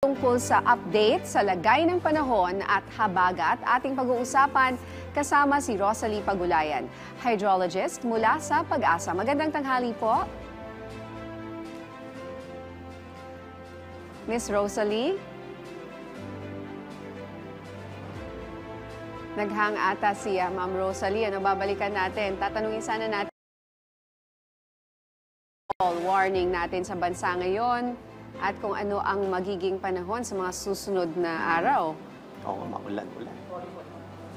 tungkol sa update sa lagay ng panahon at habagat ating pag-uusapan kasama si Rosalie Pagulayan, hydrologist mula sa Pag-asa. Magandang tanghali po. Miss Rosalie? Naghang ata siya, Ma'am Rosalie. Ano, babalikan natin. Tatanungin sana natin warning natin sa bansa ngayon at kung ano ang magiging panahon sa mga susunod na araw. Oo, maulan.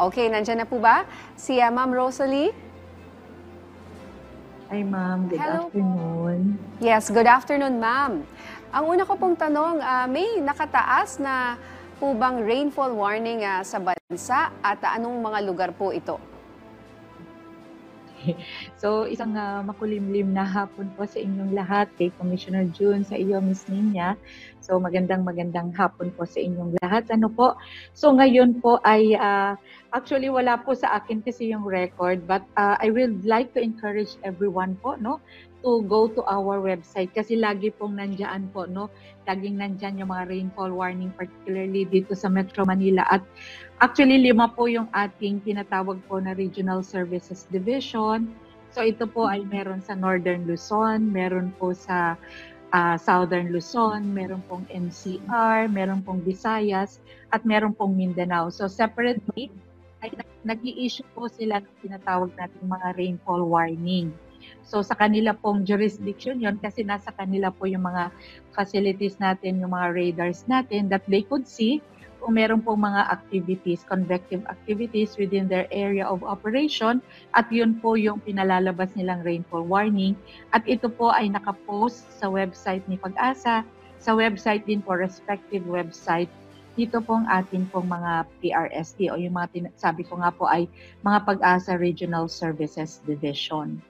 Okay, nandiyan na po ba si Ma'am Rosalie? Hi, ma'am. Good Hello afternoon. Yes, good afternoon, ma'am. Ang una ko pong tanong, may nakataas na po bang rainfall warning sa bansa at anong mga lugar po ito? So, isang makulimlim na hapon po sa inyong lahat, kay Commissioner June, sa iyo, Miss Nina. So, magandang hapon po sa inyong lahat. Ano po? So, ngayon po ay, actually wala po sa akin kasi yung record, but I would like to encourage everyone po, no, to go to our website kasi lagi pong nandiyan po, no, laging nandiyan yung mga rainfall warning, particularly dito sa Metro Manila. At actually, 5 po yung ating tinatawag po na Regional Services Division. So ito po ay meron sa Northern Luzon, meron po sa Southern Luzon, meron pong NCR, meron pong Visayas, at meron pong Mindanao. So separately, ay nag-i-issue po sila ng tinatawag nating mga rainfall warning. So sa kanila pong jurisdiction yon kasi nasa kanila po yung mga facilities natin, yung mga radars natin that they could see kung meron pong mga activities, convective activities within their area of operation at yun po yung pinalalabas nilang rainfall warning. At ito po ay nakapost sa website ni Pag-asa, sa website din po, respective website. Dito pong atin pong mga PRSD o yung mga sabi ko nga po ay mga Pag-asa Regional Services Division.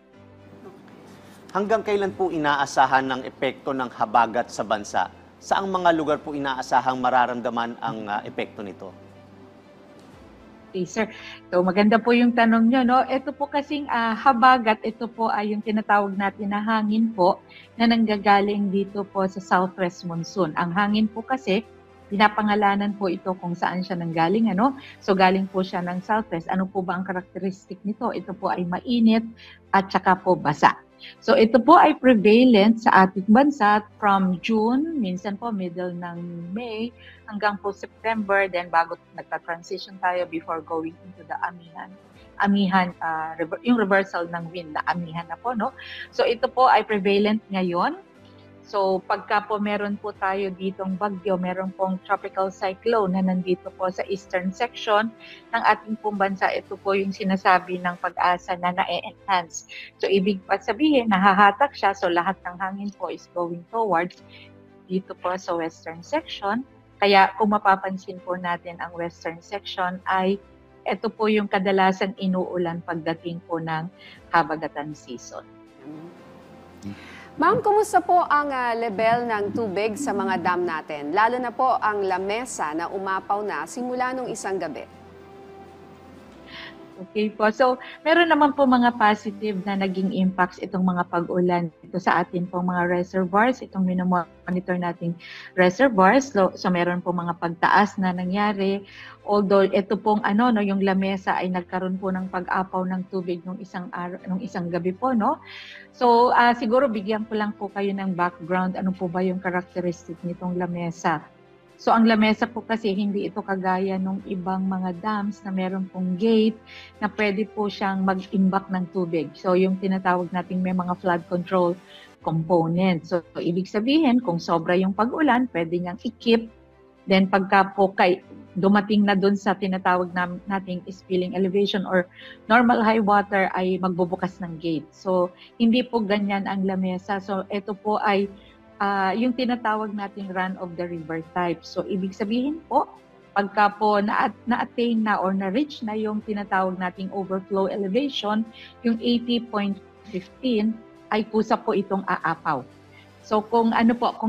Hanggang kailan po inaasahan ng epekto ng habagat sa bansa? Saang mga lugar po inaasahang mararamdaman ang epekto nito? Okay, sir. So, maganda po yung tanong nyo, no? Ito po kasing habagat, ito po ay yung tinatawag natin na hangin po na nanggagaling dito po sa southwest monsoon. Ang hangin po kasi, pinapangalanan po ito kung saan siya nanggaling, ano? So, galing po siya ng southwest. Ano po ba ang karakteristik nito? Ito po ay mainit at saka po basa. So ito po ay prevalent sa ating bansa from June, minsan po middle ng May, hanggang po September, then bago nagta-transition tayo before going into the amihan, yung reversal ng wind na amihan na po, no? So ito po ay prevalent ngayon. So pagka po meron po tayo ditong bagyo, meron pong tropical cyclone na nandito po sa eastern section ng ating pong bansa, ito po yung sinasabi ng Pag-asa na na-enhance. So ibig pa sabihin, nahahatak siya, so lahat ng hangin po is going towards dito po sa western section. Kaya kung mapapansin po natin ang western section ay ito po yung kadalasan inuulan pagdating po ng habagatan season. Ma'am, kumusta po ang level ng tubig sa mga dam natin? Lalo na po ang lamesa na umapaw na simula nung isang gabi. Okay po. So, meron naman po mga positive na naging impacts itong mga pag-ulan ito sa atin pong mga reservoirs, itong minomonitor nating reservoirs. So meron po mga pagtaas na nangyari. Although ito pong yung lamesa ay nagkaroon po ng pag-apaw ng tubig nung isang gabi po, no? So, siguro bigyan ko lang po kayo ng background. Ano po ba yung characteristic nitong lamesa? So, ang lamesa po kasi hindi ito kagaya ng ibang mga dams na meron pong gate na pwede po siyang mag-imbak ng tubig. So, yung tinatawag nating may mga flood control component. So, ibig sabihin, kung sobra yung pag-ulan, pwede niyang i-keep. Then, pagka po dumating na dun sa tinatawag nating spilling elevation or normal high water ay magbubukas ng gate. So, hindi po ganyan ang lamesa. So, ito po ay yung tinatawag nating run-of-the-river type. So, ibig sabihin po, pagka po na-attain na or na-reach na yung tinatawag nating overflow elevation, yung 80.15, ay kusa po itong aapaw. So kung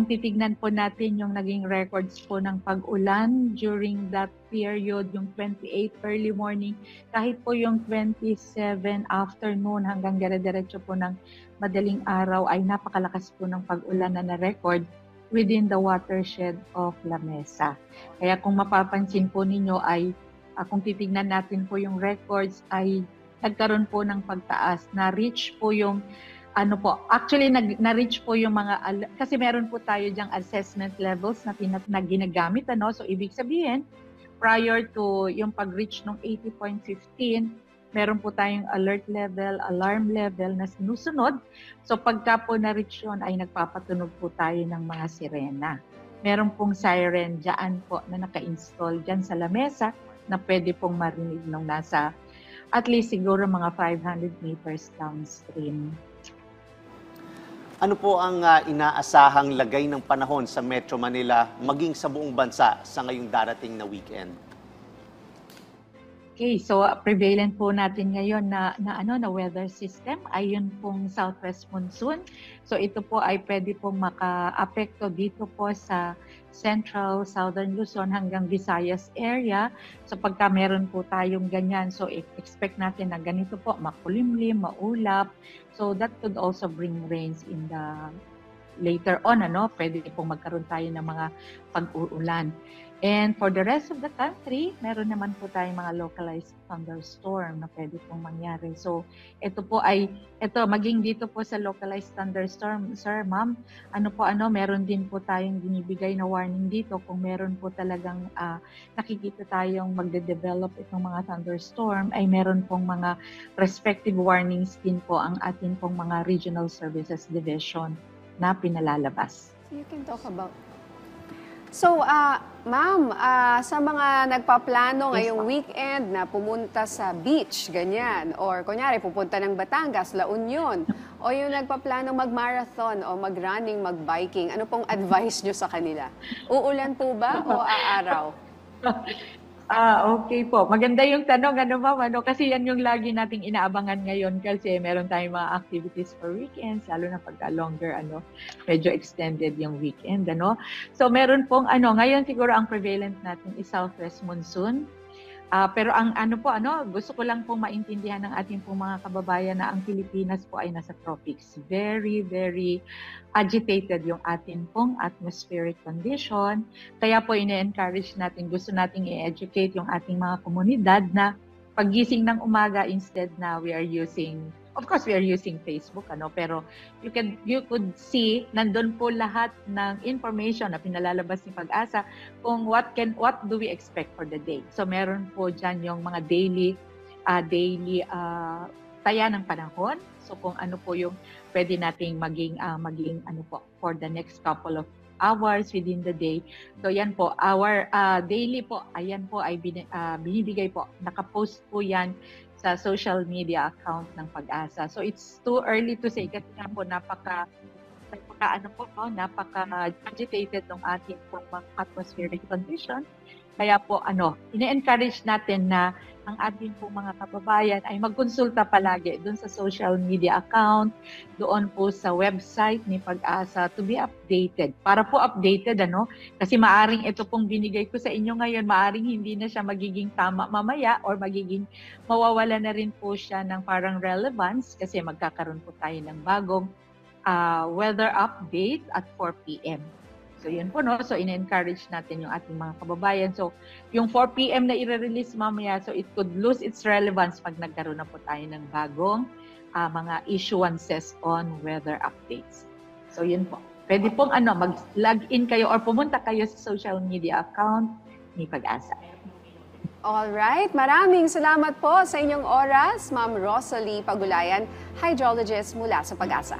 titignan po natin yung naging records po ng pag-ulan during that period, yung 28 early morning, kahit po yung 27 afternoon hanggang dire-diretso po ng madaling araw ay napakalakas po ng pag-ulan na na-record. within the watershed of La Mesa. Kaya kung mapapansin po ninyo ay kung titignan natin po yung records ay nagkaroon po ng pagtaas, na-reach po yung actually na-reach po yung mga, kasi meron po tayo diyang assessment levels na ginagamit, so ibig sabihin, prior to yung pag-reach ng 80.15, meron po tayong alert level, alarm level na sinusunod. So pagka po na-reach yun, ay nagpapatunog po tayo ng mga sirena. Meron pong siren dyan po na naka-install dyan sa lamesa na pwede pong marinig nung nasa at least siguro mga 500 meters downstream. Ano po ang inaasahang lagay ng panahon sa Metro Manila maging sa buong bansa sa ngayong darating na weekend? Okay, so prevalent po natin ngayon na weather system ay yun pong southwest monsoon. So ito po ay pwede pong maka-apekto dito po sa central, southern Luzon hanggang Visayas area. So pagka meron po tayong ganyan, so expect natin na ganito po, makulimlim, maulap. So that could also bring rains in the later on, pwede pong magkaroon tayo ng mga pag-uulan. And for the rest of the country, meron naman po tayong mga localized thunderstorm na pwede pong mangyari. So, maging dito po sa localized thunderstorm, sir, ma'am, meron din po tayong binibigay na warning dito kung meron po talagang nakikita tayong magde-develop itong mga thunderstorm, ay meron pong mga respective warnings din po ang ating pong mga regional services division na pinalalabas. You can talk about. So, ma'am, sa mga nagpaplano ngayong weekend na pumunta sa beach, ganyan, or kunyari pupunta ng Batangas, La Union, o yung nagpaplano mag-marathon o mag-running, mag-biking, ano pong advice nyo sa kanila? Uulan po ba o aaraw? Okay po. Maganda yung tanong, ma'am, kasi yan yung lagi nating inaabangan ngayon kasi meron tayong mga activities for weekends, lalo na pagka longer, medyo extended yung weekend, So meron pong, ngayon siguro ang prevalent natin is southwest monsoon. Pero ang gusto ko lang pong maintindihan ng ating pong mga kababayan na ang Pilipinas po ay nasa tropics. Very, very agitated yung ating pong atmospheric condition. Kaya po ine-encourage natin, gusto nating i-educate yung ating mga komunidad na paggising ng umaga instead na we are using Facebook, pero you could see nandun po lahat ng information na pinalalabas ni Pag-asa kung what do we expect for the day. So meron po diyan yung mga daily taya ng panahon. So kung ano po yung pwede nating maging for the next couple of hours within the day. So yan po, our daily po, ayan po ay binibigay po. Nakapost po yan sa social media account ng Pag-asa. So it's too early to say kasi nga po napaka-agitated ng ating atmospheric condition. Kaya po ine-encourage natin na ang ating pong mga kababayan ay magkonsulta palagi doon sa social media account, doon po sa website ni Pag-asa to be updated. Para po updated, kasi maaring ito pong binigay ko sa inyo ngayon, maaring hindi na siya magiging tama mamaya or mawawala na rin po siya ng parang relevance kasi magkakaroon po tayo ng bagong weather update at 4 p.m. So yun po, So in-encourage natin yung ating mga kababayan. So yung 4 p.m. na i-release mamaya, so it could lose its relevance pag nagkaroon na po tayo ng bagong mga issuances on weather updates. So yun po. Pwede pong mag-log in kayo or pumunta kayo sa social media account ni Pag-asa. Alright, maraming salamat po sa inyong oras, Ma'am Rosalie Pagulayan, hydrologist mula sa Pag-asa.